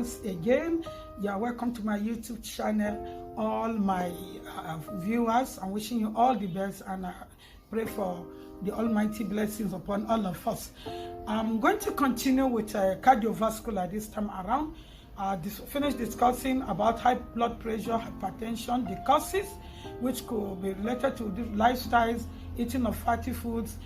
once again. You are welcome to my YouTube channel. All my viewers, I'm wishing you all the best, and I pray for the almighty blessings upon all of us. I'm going to continue with cardiovascular this time around. Finish discussing about high blood pressure, hypertension, the causes, which could be related to the lifestyles, eating of fatty foods,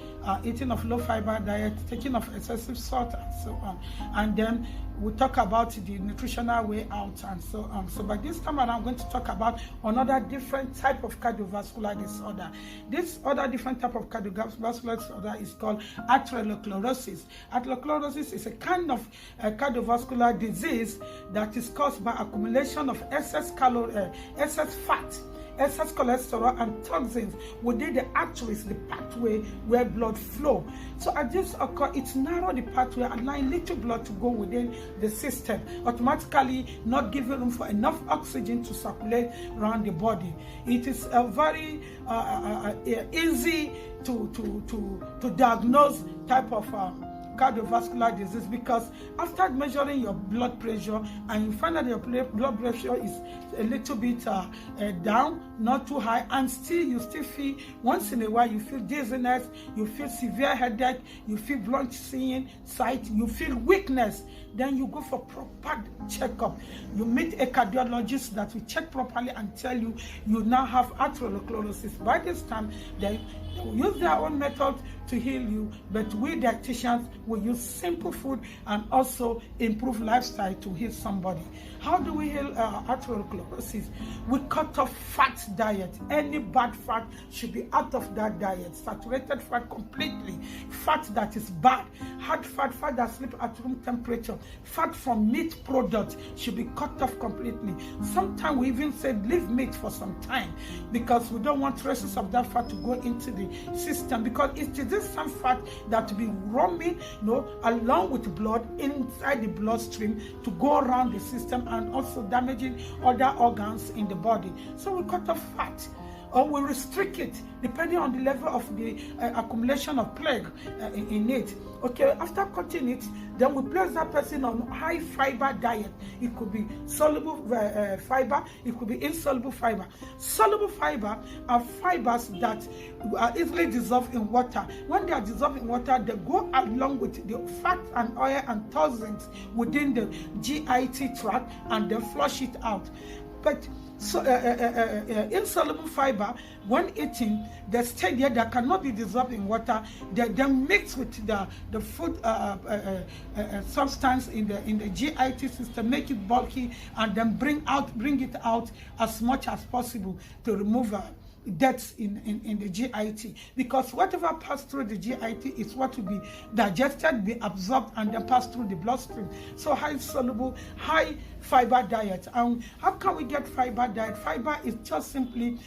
eating of low fiber diet, taking of excessive salt, and so on. And then we'll talk about the nutritional way out and so on. So by this time around, I'm going to talk about another different type of cardiovascular disorder. This other different type of cardiovascular disorder is called atherosclerosis. Atherosclerosis is a kind of cardiovascular disease that is caused by accumulation of excess fat, excess cholesterol and toxins within the arteries, the pathway where blood flow. So as this occurs, it narrows the pathway, allowing little blood to go within the system, automatically not giving room for enough oxygen to circulate around the body. It is a very easy to diagnose type of cardiovascular disease, because after measuring your blood pressure and you find that your blood pressure is a little bit down, not too high, and you still feel once in a while you feel dizziness, you feel severe headache, you feel blunt seeing sight, you feel weakness, then you go for proper checkup. You meet a cardiologist that will check properly and tell you you now have atherosclerosis. By this time, they will use their own method to heal you, but we dietitians will use simple food and also improve lifestyle to heal somebody. How do we heal atherosclerosis? We cut off fat diet. Any bad fat should be out of that diet. Saturated fat completely. Fat that is bad. Hard fat, fat that sleeps at room temperature. Fat from meat products should be cut off completely. Sometimes we even say leave meat for some time, because we don't want traces of that fat to go into the system, because it is this some fat that will be roaming, along with blood inside the bloodstream to go around the system and also damaging other organs in the body. So we cut off fat, or we restrict it depending on the level of the accumulation of plaque in it. Okay, after cutting it, then we place that person on high fiber diet. It could be soluble fiber, it could be insoluble fiber. Soluble fiber are fibers that are easily dissolved in water. When they are dissolved in water, they go along with the fat and oil and toxins within the GIT tract and then flush it out. But insoluble fiber, when eating, they stay there, that cannot be dissolved in water. They mix with the food substance in the GIT system, make it bulky, and then bring it out as much as possible to remove deaths in the GIT, because whatever passed through the GIT is what will be digested, be absorbed, and then pass through the bloodstream. So high soluble, high fiber diet. And how can we get fiber diet? Fiber is just simply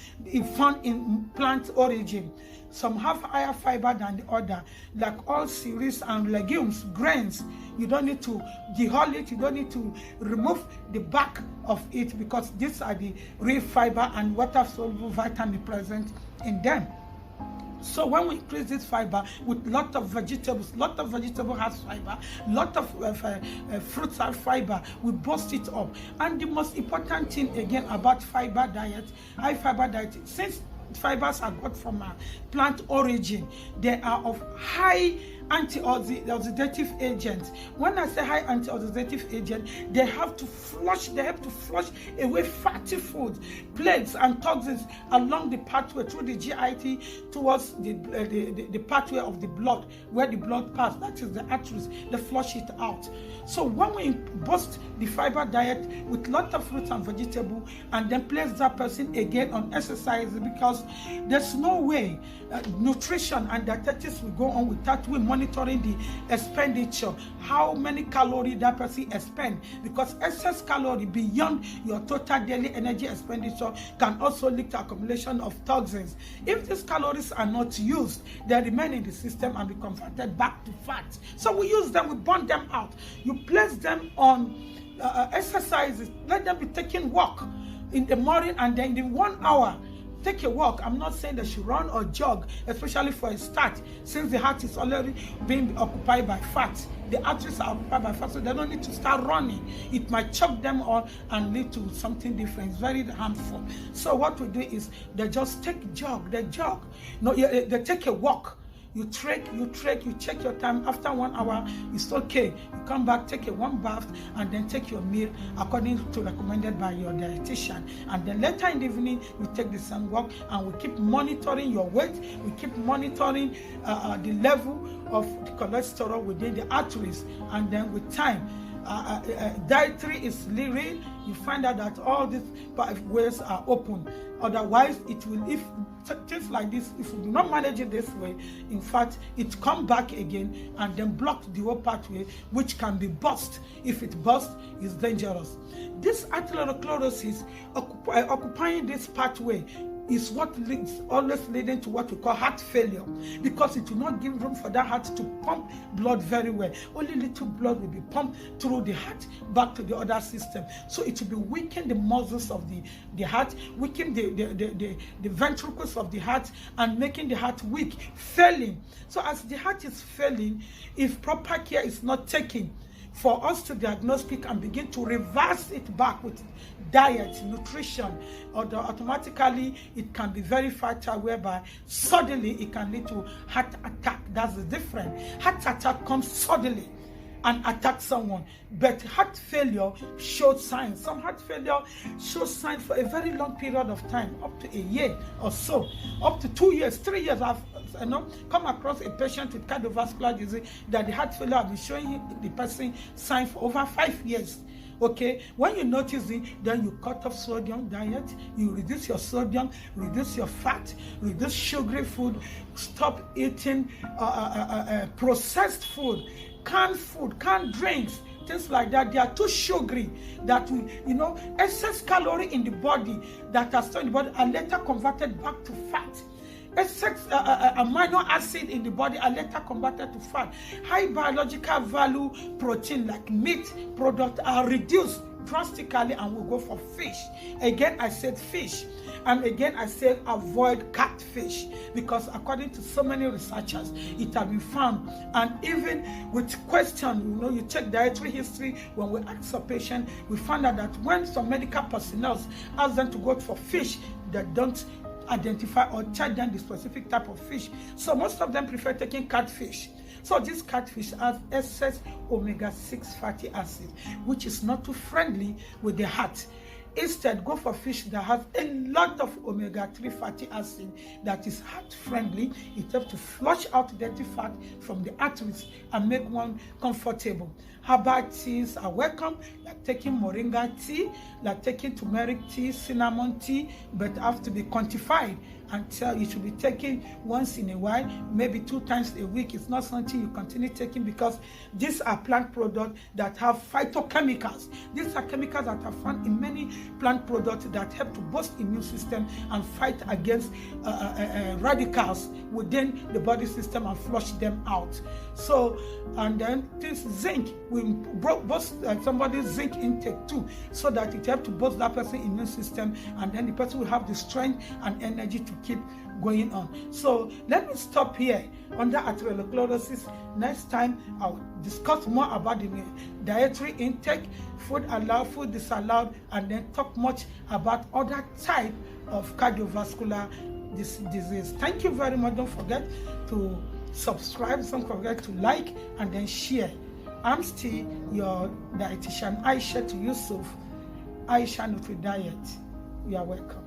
found in plant origin. Some have higher fiber than the other, like all cereals and legumes, grains. You don't need to dehull it, you don't need to remove the back of it, because these are the real fiber and water-soluble vitamin present in them. So when we increase this fiber with lot of vegetables has fiber, lot of fruits have fiber, we boost it up. And the most important thing again about fiber diet, high fiber diet, since fibers are got from a plant origin, they are of high anti-oxidative agents. When I say high anti-oxidative agent, they help to flush away fatty foods, plaques and toxins along the pathway through the GIT towards the pathway of the blood, where the blood passes, that is the arteries. They flush it out. So when we boost the fiber diet with lot of fruits and vegetables, and then place that person again on exercise, because there's no way nutrition and dietetics will go on without we monitoring the expenditure, how many calories that person expend, because excess calorie beyond your total daily energy expenditure can also lead to accumulation of toxins. If these calories are not used, they remain in the system and be converted back to fat. So we use them, we burn them out. You place them on exercises, let them be taking walk in the morning, and then in 1 hour take a walk. I'm not saying they should run or jog, especially for a start, since the heart is already being occupied by fat. The arteries are occupied by fat, so they don't need to start running. It might choke them all and lead to something different. It's very harmful. So what we do is they just take a jog. They jog. No, they take a walk. You trek, you check your time. After 1 hour, it's okay. You come back, take a warm bath, and then take your meal according to recommended by your dietitian. And then later in the evening, you take the same walk, and we keep monitoring your weight. We keep monitoring the level of the cholesterol within the arteries. And then with time, dietary is real. You find out that all these ways are open. Otherwise, it will, if things like this, if we do not manage it this way, in fact, it come back again and then block the whole pathway, which can be burst. If it bursts, it's dangerous. This atherosclerosis, occupying this pathway, is what always leading to what we call heart failure, because it will not give room for that heart to pump blood very well. Only little blood will be pumped through the heart back to the other system. So it will be weaken the muscles of the heart, weaken the ventricles of the heart, and making the heart weak, failing. So as the heart is failing, if proper care is not taken, for us to diagnose it and begin to reverse it back with diet, nutrition, or automatically it can be very fatal, whereby suddenly it can lead to heart attack. That's the difference. Heart attack comes suddenly and attacks someone, but heart failure shows signs. Some heart failure shows signs for a very long period of time, up to a year or so, up to 2 years, 3 years. I've come across a patient with cardiovascular disease that the heart failure has been showing the person signs for over 5 years. Okay, when you notice it, then you cut off sodium diet, you reduce your sodium, reduce your fat, reduce sugary food, stop eating processed food, canned drinks, things like that. They are too sugary that excess calorie in the body that are stored in the body are later converted back to fat. Excess amino acid in the body are later converted to fat. High biological value protein like meat products are reduced drastically, and we'll go for fish. Again, I said fish. And again, I said avoid catfish, because according to so many researchers, it has been found. And even with question, you check dietary history, when we ask a patient, we found out that when some medical personnel ask them to go for fish, they don't identify or charge them the specific type of fish. So most of them prefer taking catfish. So this catfish has excess omega-6 fatty acid, which is not too friendly with the heart. Instead, go for fish that has a lot of omega-3 fatty acid that is heart friendly. It helps to flush out dirty fat from the arteries and make one comfortable. Herbal teas are welcome, like taking moringa tea, like taking turmeric tea, cinnamon tea, but have to be quantified until you should be taken once in a while, maybe 2 times a week. It's not something you continue taking, because these are plant products that have phytochemicals. These are chemicals that are found in many plant products that help to boost immune system and fight against radicals within the body system and flush them out. So, and then this zinc will boost somebody's zinc intake too, so that it helps to boost that person's immune system, and then the person will have the strength and energy to keep going on. So let me stop here under atherosclerosis. Next time I'll discuss more about the dietary intake, food allowed, food disallowed, and then talk much about other type of cardiovascular disease. Thank you very much. Don't forget to subscribe, don't forget to like, and then share. I'm still your dietitian, Aisha to Yusuf, Aisha Nutri Diet. You are welcome.